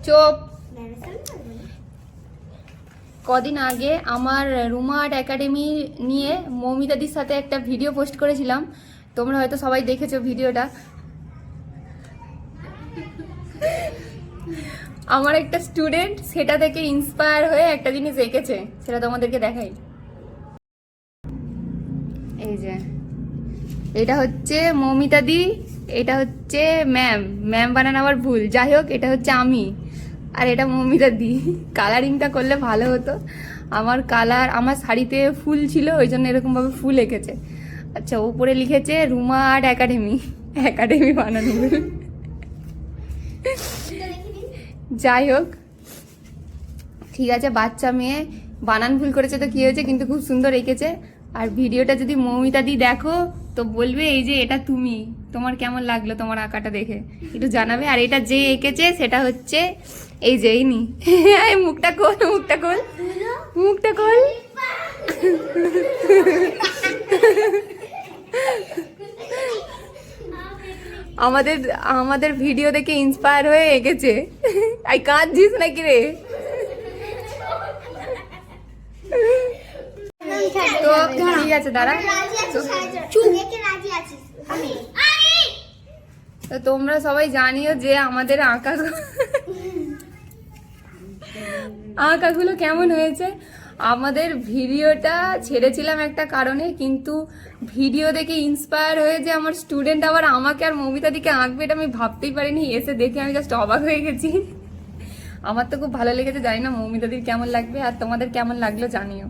চুপ। কদিন আগে আমার রুমা আর্ট একাডেমি নিয়ে মৌমিতাদির সাথে একটা ভিডিও পোস্ট করেছিলাম, তোমরা হয়তো সবাই দেখেছো ভিডিওটা। আমার একটা স্টুডেন্ট সেটা থেকে ইন্সপায়ার হয়ে একটা জিনিস এঁকেছে, সেটা তোমাদেরকে দেখাই। এই যে এটা হচ্ছে মৌমিতাদি, এটা হচ্ছে ম্যাম বানানো আবার ভুল, যাই হোক এটা হচ্ছে আমি আর এটা মৌমিতাদি। কালারিংটা করলে ভালো হতো, আমার শাড়িতে ফুল ছিল ওই জন্য এরকম ভাবে ফুল এঁকেছে। আচ্ছা, উপরে লিখেছে রুমা আর্ট একাডেমি বানানো ভুল। যাই হোক ঠিক আছে, বাচ্চা মেয়ে বানান ভুল করেছে তো কি হয়েছে, কিন্তু খুব সুন্দর এঁকেছে। আর ভিডিওটা যদি মৌমিতাদি দেখো তো বলবে এই যে এটা তুমি, তোমার কেমন লাগলো তোমার আঁকাটা দেখে একটু জানাবে। আর এটা যে এঁকেছে সেটা হচ্ছে এই যে ইনি। মুখটা খোল। আমাদের ভিডিও দেখে ইন্সপায়ার হয়ে এঁকেছে। আই কাঁদছিস নাকি রে? তো ঠিক আছে দাঁড়া। তো তোমরা সবাই জানিও যে আমাদের আঁকাগুলো কেমন হয়েছে। আমাদের ভিডিওটা ছেড়েছিলাম একটা কারণে, কিন্তু ভিডিও দেখে ইন্সপায়ার হয়ে যে আমার স্টুডেন্ট আবার আমাকে আর মৌমিতাদিকে আঁকবে এটা আমি ভাবতেই পারিনি। এসে দেখে আমি জাস্ট অবাক হয়ে গেছি। আমার তো খুব ভালো লেগেছে, জানি না মৌমিতাদির কেমন লাগবে আর তোমাদের কেমন লাগলো জানিও।